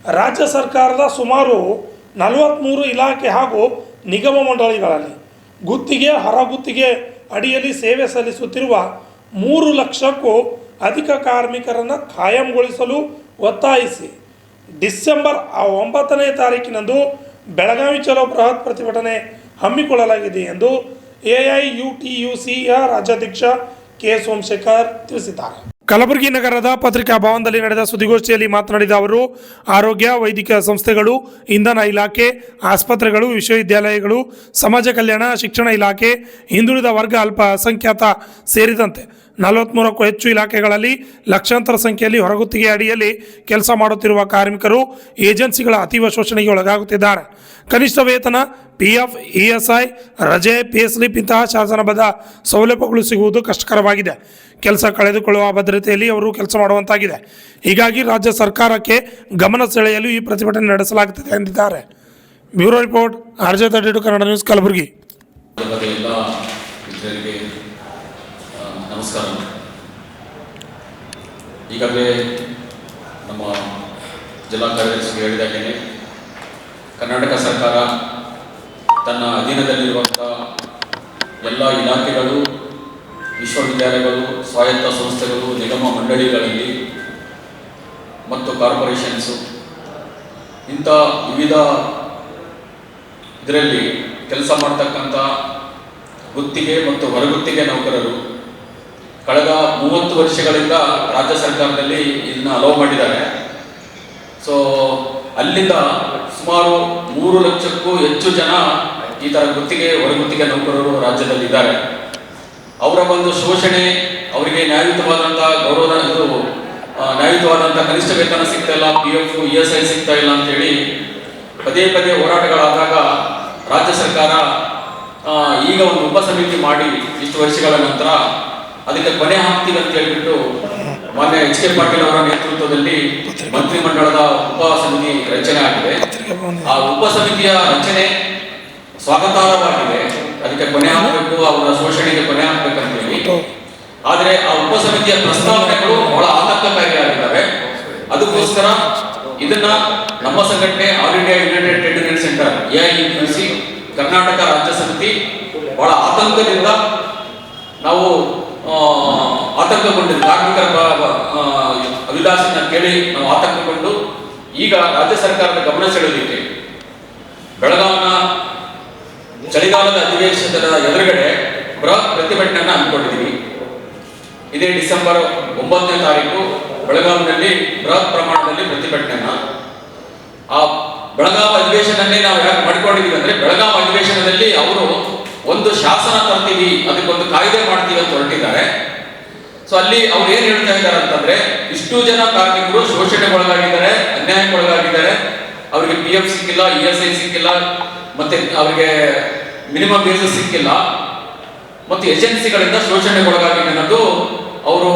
ರಾಜ್ಯ ಸರ್ಕಾರದ ಸುಮಾರು 43 ಇಲಾಖೆ ಹಾಗೂ ನಿಗಮ ಮಂಡಳಿಗಳಲ್ಲಿ ಗುತ್ತಿಗೆ ಹೊರಗುತ್ತಿಗೆ ಅಡಿಯಲ್ಲಿ ಸೇವೆ ಸಲ್ಲಿಸುತ್ತಿರುವ 3 ಲಕ್ಷಕ್ಕೂ ಅಧಿಕ ಕಾರ್ಮಿಕರನ್ನು ಕಾಯಂಗೊಳಿಸಲು ಒತ್ತಾಯಿಸಿ ಡಿಸೆಂಬರ್ 9ನೇ ತಾರೀಕಿನಂದು ಬೆಳಗಾವಿ ಚಲೋ ಬೃಹತ್ ಪ್ರತಿಭಟನೆ ಹಮ್ಮಿಕೊಳ್ಳಲಾಗಿದೆ ಎಂದು AIUTUCಯ ರಾಜ್ಯಾಧ್ಯಕ್ಷ ಕೆ ಸೋಮಶೇಖರ್ ತಿಳಿಸಿದ್ದಾರೆ. ಕಲಬುರಗಿ ನಗರದ ಪತ್ರಿಕಾ ಭವನದಲ್ಲಿ ನಡೆದ ಸುದ್ದಿಗೋಷ್ಠಿಯಲ್ಲಿ ಮಾತನಾಡಿದ ಅವರು, ಆರೋಗ್ಯ, ವೈದ್ಯಕೀಯ ಸಂಸ್ಥೆಗಳು, ಇಂಧನ ಇಲಾಖೆ, ಆಸ್ಪತ್ರೆಗಳು, ವಿಶ್ವವಿದ್ಯಾಲಯಗಳು, ಸಮಾಜ ಕಲ್ಯಾಣ, ಶಿಕ್ಷಣ ಇಲಾಖೆ, ಹಿಂದುಳಿದ ವರ್ಗ, ಅಲ್ಪಸಂಖ್ಯಾತ ಸೇರಿದಂತೆ 43ಕ್ಕೂ ಹೆಚ್ಚು ಇಲಾಖೆಗಳಲ್ಲಿ ಲಕ್ಷಾಂತರ ಸಂಖ್ಯೆಯಲ್ಲಿ ಹೊರಗುತ್ತಿಗೆ ಅಡಿಯಲ್ಲಿ ಕೆಲಸ ಮಾಡುತ್ತಿರುವ ಕಾರ್ಮಿಕರು ಏಜೆನ್ಸಿಗಳ ಅತೀವ ಶೋಷಣೆಗೆ ಒಳಗಾಗುತ್ತಿದ್ದಾರೆ. ಕನಿಷ್ಠ ವೇತನ, PF, ESI, ರಜೆ, ಪೇ ಸ್ಲಿಪ್ ಇಂತಹ ಶಾಸನಬದ್ಧ ಸೌಲಭ್ಯಗಳು ಸಿಗುವುದು ಕಷ್ಟಕರವಾಗಿದೆ. ಕೆಲಸ ಕಳೆದುಕೊಳ್ಳುವ ಭದ್ರತೆಯಲ್ಲಿ ಅವರು ಕೆಲಸ ಮಾಡುವಂತಾಗಿದೆ. ಹೀಗಾಗಿ ರಾಜ್ಯ ಸರ್ಕಾರಕ್ಕೆ ಗಮನ ಸೆಳೆಯಲು ಈ ಪ್ರತಿಭಟನೆ ನಡೆಸಲಾಗುತ್ತದೆ ಎಂದಿದ್ದಾರೆ. Bureau report, RJ32 Kannada news, Kalaburagi. ನಮಸ್ಕಾರ. ಈಗಾಗಲೇ ನಮ್ಮ ಜಿಲ್ಲಾ ಕಾರ್ಯದರ್ಶಿ ಹೇಳಿದಾಗೇನೆ ಕರ್ನಾಟಕ ಸರ್ಕಾರ ತನ್ನ ಅಧೀನದಲ್ಲಿರುವಂಥ ಎಲ್ಲ ಇಲಾಖೆಗಳು, ವಿಶ್ವವಿದ್ಯಾಲಯಗಳು, ಸ್ವಾಯತ್ತ ಸಂಸ್ಥೆಗಳು, ನಿಗಮ ಮಂಡಳಿಗಳಲ್ಲಿ ಮತ್ತು ಕಾರ್ಪೊರೇಷನ್ಸು ಇಂಥ ವಿವಿಧ ಇದರಲ್ಲಿ ಕೆಲಸ ಮಾಡ್ತಕ್ಕಂಥ ಗುತ್ತಿಗೆ ಮತ್ತು ಹೊರಗುತ್ತಿಗೆ ನೌಕರರು ಕಳೆದ 30 ವರ್ಷಗಳಿಂದ ರಾಜ್ಯ ಸರ್ಕಾರದಲ್ಲಿ ಇದನ್ನ ಅಲೋ ಮಾಡಿದ್ದಾರೆ. ಸೊ ಅಲ್ಲಿಂದ ಸುಮಾರು 3 ಲಕ್ಷಕ್ಕೂ ಹೆಚ್ಚು ಜನ ಈ ಥರ ಗುತ್ತಿಗೆ ಹೊರಗುತ್ತಿಗೆ ನೌಕರರು ರಾಜ್ಯದಲ್ಲಿದ್ದಾರೆ. ಅವರ ಒಂದು ಶೋಷಣೆ, ಅವರಿಗೆ ನ್ಯಾಯಯುತವಾದಂಥ ಗೌರವ, ಇದು ನ್ಯಾಯಯುತವಾದಂಥ ಕನಿಷ್ಠ ವೇತನ ಸಿಗ್ತಾ ಇಲ್ಲ, PF, ESI ಸಿಗ್ತಾ ಇಲ್ಲ ಅಂತೇಳಿ ಪದೇ ಪದೇ ಹೋರಾಟಗಳಾದಾಗ ರಾಜ್ಯ ಸರ್ಕಾರ ಈಗ ಒಂದು ಉಪಸಮಿತಿ ಮಾಡಿ ಇಷ್ಟು ವರ್ಷಗಳ ನಂತರ ಅದಕ್ಕೆ ಕೊನೆ ಹಾಕ್ತೀವಿ ಅಂತ ಹೇಳ್ಬಿಟ್ಟು ಮಾನ್ಯ HK ಪಾಟೀಲ್ ಅವರ ನೇತೃತ್ವದಲ್ಲಿ ಮಂತ್ರಿಮಂಡಲದ ಉಪಸಮಿತಿ ರಚನೆ ಆಗಿದೆ. ಆ ಉಪಸಮಿತಿಯ ರಚನೆ ಸ್ವಾಗತಾರ್ಹವಾಗಿದೆ. ಅದಕ್ಕೆ ಕೊನೆ ಹಾಕಬೇಕು, ಅವರ ಶೋಷಣೆಗೆ ಕೊನೆ ಹಾಕಬೇಕಂತ ಹೇಳಿ. ಆದರೆ ಆ ಉಪಸಮಿತಿಯ ಪ್ರಸ್ತಾವನೆಗಳು ಬಹಳ ಆತಂಕಕಾರಿಯಾಗಿದ್ದಾವೆ. ಅದಕ್ಕೋಸ್ಕರ ಇದನ್ನ ನಮ್ಮ ಸಂಘಟನೆ all India United trade union centre AIUTUC Karnataka ರಾಜ್ಯ ಸಮಿತಿ ಬಹಳ ಆತಂಕದಿಂದ ನಾವು ಆತಂಕಗೊಂಡಿದ್ದು, ಕಾರ್ಮಿಕರ ಅಭಿಲಾಷೆನ ಕೇಳಿ ನಾವು ಆತಂಕಗೊಂಡು ಈಗ ರಾಜ್ಯ ಸರ್ಕಾರದ ಗಮನ ಸೆಳೆಯಲಿಕ್ಕೆ ಬೆಳಗಾವಿನ ಚಳಿಗಾಲದ ಅಧಿವೇಶನದ ಎದುರುಗಡೆ ಬೃಹತ್ ಪ್ರತಿಭಟನೆಯನ್ನು ಹಮ್ಮಿಕೊಂಡಿದ್ದೀವಿ. ಇದೇ ಡಿಸೆಂಬರ್ 9ನೇ ತಾರೀಕು ಬೆಳಗಾವಿನಲ್ಲಿ ಬೃಹತ್ ಪ್ರಮಾಣದಲ್ಲಿ ಪ್ರತಿಭಟನೆಯನ್ನ, ಆ ಬೆಳಗಾವಿ ಅಧಿವೇಶನನ್ನೇ ನಾವು ಯಾಕೆ ಮಾಡ್ಕೊಂಡಿದ್ದೀವಿ ಅಂದ್ರೆ, ಬೆಳಗಾವಿ ಅಧಿವೇಶನದಲ್ಲಿ ಅವರು ಒಂದು ಶಾಸನ ತರ್ತೀವಿ, ಅದಕ್ಕೊಂದು ಕಾಯ್ದೆ ಮಾಡ್ತೀವಿ ಅಂತ ಹೊರಟಿದ್ದಾರೆ. ಸೊ ಅಲ್ಲಿ ಅವ್ರು ಏನ್ ಹೇಳ್ತಾ ಇದ್ದಾರೆ ಅಂತಂದ್ರೆ, ಇಷ್ಟು ಜನ ಕಾರ್ಮಿಕರು ಶೋಷಣೆಗೊಳಗಾಗಿದ್ದಾರೆ, ಅನ್ಯಾಯಕ್ಕೊಳಗಾಗಿದ್ದಾರೆ, ಅವರಿಗೆ PF ಸಿಕ್ಕಿಲ್ಲ, ESI ಸಿಕ್ಕಿಲ್ಲ, ಮತ್ತೆ ಅವರಿಗೆ ಮಿನಿಮಮ್ ವೇಜಸ್ ಸಿಕ್ಕಿಲ್ಲ, ಮತ್ತು ಏಜೆನ್ಸಿಗಳಿಂದ ಶೋಷಣೆಗೊಳಗಾಗಿದೆ ಅನ್ನೋದು ಅವರು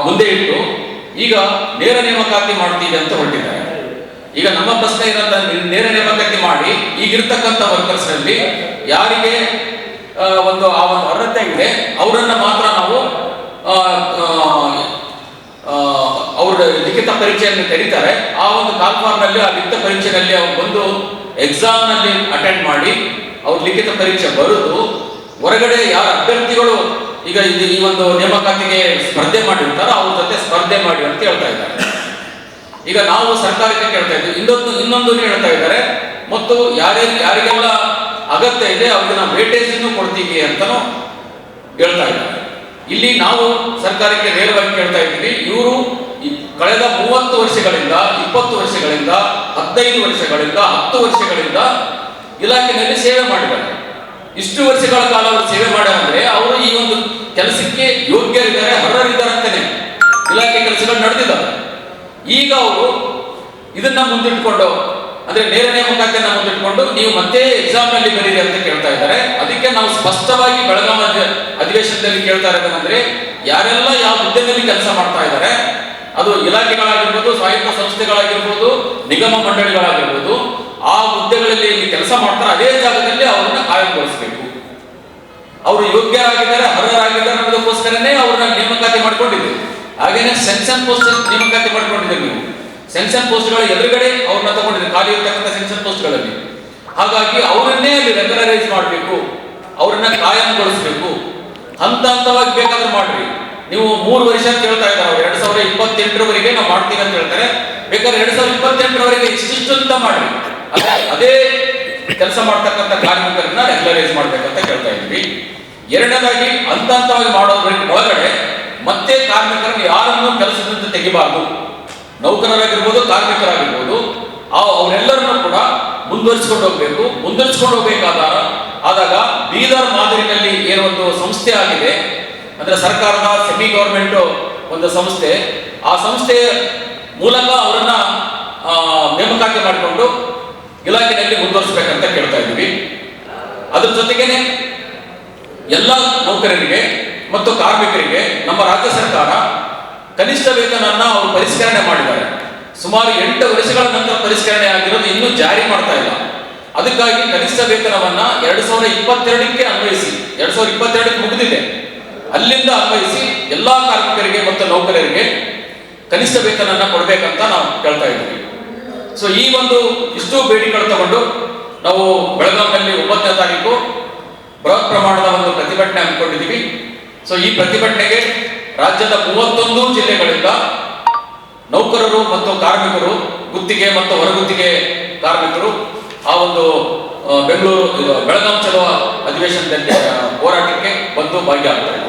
ಮುಂದೆ ಇಟ್ಟು ಈಗ ನೇರ ನೇಮಕಾತಿ ಮಾಡ್ತೀವಿ ಅಂತ ಹೊರಟಿದ್ದಾರೆ. ಈಗ ನಮ್ಮ ಪ್ರಶ್ನೆ ಏನಂತ, ನೇರ ನೇಮಕಾತಿ ಮಾಡಿ ಈಗಿರ್ತಕ್ಕಂಥ ವರ್ಕರ್ಸ್ ನಲ್ಲಿ ಯಾರಿಗೆ ಒಂದು ಅರ್ಹತೆ ಇದೆ ಅವರನ್ನ ಮಾತ್ರ ನಾವು ಅವ್ರ ಲಿಖಿತ ಪರೀಕ್ಷೆಯನ್ನು ಕರೀತಾರೆ. ಆ ಒಂದು ಕಾಲ್ಫಾರ್ಮ್ನಲ್ಲಿ ಆ ಲಿಖಿತ ಪರೀಕ್ಷೆಯಲ್ಲಿ ಅವ್ರು ಬಂದು ಎಕ್ಸಾಮ್ ನಲ್ಲಿ ಅಟೆಂಡ್ ಮಾಡಿ ಅವ್ರ ಲಿಖಿತ ಪರೀಕ್ಷೆ ಬರೆದು ಹೊರಗಡೆ ಯಾರ ಅಭ್ಯರ್ಥಿಗಳು ಈಗ ಈ ಒಂದು ನೇಮಕಾತಿಗೆ ಸ್ಪರ್ಧೆ ಮಾಡಿರ್ತಾರೋ ಅವ್ರ ಜೊತೆ ಸ್ಪರ್ಧೆ ಮಾಡಿ ಅಂತ ಹೇಳ್ತಾ ಇದ್ದಾರೆ. ಈಗ ನಾವು ಸರ್ಕಾರಕ್ಕೆ ಕೇಳ್ತಾ ಇದ್ದೀವಿ, ಇನ್ನೊಂದು ಹೇಳ್ತಾ ಇದ್ದಾರೆ, ಮತ್ತು ಯಾರಿಗೆಲ್ಲ ಅಗತ್ಯ ಇದೆ ಅವ್ರಿಗೆ ನಾವು ವೇಟೇಜ್ ಕೊಡ್ತೀವಿ ಅಂತನೂ ಹೇಳ್ತಾ ಇದ್ದಾರೆ. ಇಲ್ಲಿ ನಾವು ಸರ್ಕಾರಕ್ಕೆ ನೇರವಾಗಿ ಕೇಳ್ತಾ ಇದ್ದೀವಿ, ಇವರು ಕಳೆದ 30 ವರ್ಷಗಳಿಂದ 20 ವರ್ಷಗಳಿಂದ 15 ವರ್ಷಗಳಿಂದ 10 ವರ್ಷಗಳಿಂದ ಇಲಾಖೆಯಲ್ಲಿ ಸೇವೆ ಮಾಡಿದ್ದಾರೆ. ಇಷ್ಟು ವರ್ಷಗಳ ಕಾಲ ಅವರು ಸೇವೆ ಮಾಡ್ಯಾರಂದ್ರೆ ಅವರು ಈ ಒಂದು ಕೆಲಸಕ್ಕೆ ಯೋಗ್ಯರಿದ್ದಾರೆ, ಅರ್ಹರಿದ್ದಾರೆ ಅಂತಾನೆ ಇಲಾಖೆ ಕೆಲಸಗಳು ನಡೆದಿದ್ದಾರೆ. ಈಗ ಅವರು ಇದನ್ನ ಮುಂದಿಟ್ಕೊಂಡು, ಅಂದ್ರೆ ನೇರ ನೇಮಕಾತಿಯನ್ನ ಮುಂದಿಟ್ಕೊಂಡು ನೀವು ಮತ್ತೆ ಎಕ್ಸಾಮ್ ನಲ್ಲಿ ಬರೀರಿ ಅಂತ ಕೇಳ್ತಾ ಇದ್ದಾರೆ. ಅದಕ್ಕೆ ನಾವು ಸ್ಪಷ್ಟವಾಗಿ ಬೆಳಗಾವಿ ಅಧಿವೇಶನದಲ್ಲಿ ಕೇಳ್ತಾ ಇರೋದಂದ್ರೆ, ಯಾರೆಲ್ಲ ಯಾವ ಹುದ್ದೆಯಲ್ಲಿ ಕೆಲಸ ಮಾಡ್ತಾ ಇದ್ದಾರೆ, ಅದು ಇಲಾಖೆಗಳಾಗಿರ್ಬೋದು, ಸ್ವಾಯತ್ತ ಸಂಸ್ಥೆಗಳಾಗಿರ್ಬೋದು, ನಿಗಮ ಮಂಡಳಿಗಳಾಗಿರ್ಬೋದು, ಆ ಹುದ್ದೆಗಳಲ್ಲಿ ಇಲ್ಲಿ ಕೆಲಸ ಮಾಡ್ತಾರೆ, ಅದೇ ಜಾಗದಲ್ಲಿ ಅವರನ್ನ ಕಾಯಂಗೊಳಿಸಬೇಕು. ಅವರು ಯೋಗ್ಯರಾಗಿದ್ದಾರೆ, ಅರ್ಹರಾಗಿದ್ದಾರೆ ಅನ್ನೋದಕ್ಕೋಸ್ಕರನೇ ಅವ್ರನ್ನ ನೇಮಕಾತಿ ಮಾಡ್ಕೊಂಡಿದ್ದೀವಿ. ಹಾಗೇನೆ ಸೆಕ್ಷನ್ ಪೋಸ್ಟ್ ನೇಮಕಾತಿ ಮಾಡ್ಕೊಂಡಿದ್ದೀವಿ ನೀವು. ಸೆನ್ಷನ್ ಪೋಸ್ಟ್ಗಳ ಎದುರುಗಡೆ ಅವ್ರನ್ನ ತಗೊಂಡಿದ್ದಾರೆ, ಖಾಲಿ ಇರ್ತಕ್ಕಂಥ ಸೆನ್ಷನ್ ಪೋಸ್ಟ್ಗಳಲ್ಲಿ. ಹಾಗಾಗಿ ಅವರನ್ನೇ ಅಲ್ಲಿ ರೆಗ್ಯುಲರೈಸ್ ಮಾಡಬೇಕು, ಅವರನ್ನ ಕಾಯಂಗೊಳಿಸಬೇಕು. ಹಂತ ಹಂತವಾಗಿ ಬೇಕಾದ್ರೆ ಮಾಡ್ರಿ. ನೀವು 3 ವರ್ಷ ಅಂತ ಹೇಳ್ತಾ ಇದ್ದಾರೆ, ಅವ್ರು 2028ರವರೆಗೆ ನಾವು ಮಾಡ್ತೀವಿ ಅಂತ ಹೇಳ್ತಾರೆ. ಬೇಕಾದ್ರೆ 2028ರವರೆಗೆ ಇಷ್ಟಿಷ್ಟು ಅಂತ ಮಾಡ್ರಿ. ಅದೇ ಕೆಲಸ ಮಾಡ್ತಕ್ಕಂಥ ಕಾರ್ಮಿಕರನ್ನ ರೆಗ್ಯುಲರೈಸ್ ಮಾಡ್ಬೇಕಂತ ಕೇಳ್ತಾ ಇದ್ವಿ. ಎರಡನೇದಾಗಿ ಹಂತ ಹಂತವಾಗಿ ಮಾಡೋದ್ರ ಒಳಗಡೆ ಮತ್ತೆ ಕಾರ್ಮಿಕರನ್ನು ಯಾರನ್ನೂ ಕೆಲಸದಿಂದ ತೆಗಿಬಾರ್ದು. ನೌಕರರಾಗಿರ್ಬೋದು, ಕಾರ್ಮಿಕರಾಗಿರ್ಬೋದು, ಅವರೆಲ್ಲರನ್ನೂ ಕೂಡ ಮುಂದುವರಿಸಿಕೊಂಡು ಹೋಗ್ಬೇಕು. ಮುಂದುವರಿಸಿಕೊಂಡು ಹೋಗ್ಬೇಕಾದಾಗ ಬೀದರ್ ಮಾದರಿನಲ್ಲಿ ಏನೋ ಒಂದು ಸಂಸ್ಥೆ ಆಗಿದೆ, ಅಂದ್ರೆ ಸರ್ಕಾರದ ಸೆಮಿ ಗವರ್ಮೆಂಟ್ ಒಂದು ಸಂಸ್ಥೆ, ಆ ಸಂಸ್ಥೆ ಮೂಲಕ ಅವರನ್ನ ನೇಮಕಾತಿ ಮಾಡಿಕೊಂಡು ಇಲಾಖೆಯಲ್ಲಿ ಮುಂದುವರಿಸಬೇಕಂತ ಕೇಳ್ತಾ ಇದ್ದೀವಿ. ಅದ್ರ ಜೊತೆಗೇನೆ ಎಲ್ಲ ನೌಕರರಿಗೆ ಮತ್ತು ಕಾರ್ಮಿಕರಿಗೆ ನಮ್ಮ ರಾಜ್ಯ ಸರ್ಕಾರ ಕನಿಷ್ಠ ವೇತನನ್ನ ಅವರು ಪರಿಷ್ಕರಣೆ ಮಾಡಿದ್ದಾರೆ. ಸುಮಾರು 8 ವರ್ಷಗಳ ನಂತರ ಪರಿಷ್ಕರಣೆ ಆಗಿರೋದು ಇನ್ನೂ ಜಾರಿ ಮಾಡ್ತಾ ಇಲ್ಲ. ಅದಕ್ಕಾಗಿ ಕನಿಷ್ಠ ವೇತನವನ್ನ 2022ಕ್ಕೆ ಅನ್ವಯಿಸಿ, 2022ಕ್ಕೆ ಮುಗಿದಿದೆ, ಅಲ್ಲಿಂದ ಅನ್ವಯಿಸಿ ಎಲ್ಲಾ ಕಾರ್ಮಿಕರಿಗೆ ಮತ್ತು ನೌಕರರಿಗೆ ಕನಿಷ್ಠ ವೇತನನ್ನ ಕೊಡಬೇಕಂತ ನಾವು ಕೇಳ್ತಾ ಇದ್ದೀವಿ. ಸೊ ಈ ಒಂದು ಇಷ್ಟು ಬೇಡಿಕೆಗಳು ತಗೊಂಡು ನಾವು ಬೆಳಗಾವಿಯಲ್ಲಿ 9ನೇ ತಾರೀಕು ಬೃಹತ್ ಪ್ರಮಾಣದ ಒಂದು ಪ್ರತಿಭಟನೆ ಹಮ್ಮಿಕೊಂಡಿದ್ದೀವಿ. ಸೊ ಈ ಪ್ರತಿಭಟನೆಗೆ ರಾಜ್ಯದ 31 ಜಿಲ್ಲೆಗಳಿಂದ ನೌಕರರು ಮತ್ತು ಕಾರ್ಮಿಕರು, ಗುತ್ತಿಗೆ ಮತ್ತು ಹೊರಗುತ್ತಿಗೆ ಕಾರ್ಮಿಕರು ಆ ಒಂದು ಬೆಳಗಾವಿ ಚಲೋ ಅಧಿವೇಶನದಲ್ಲಿ ಹೋರಾಟಕ್ಕೆ ಬಂದು ಭಾಗಿಯಾಗ್ತಾರೆ.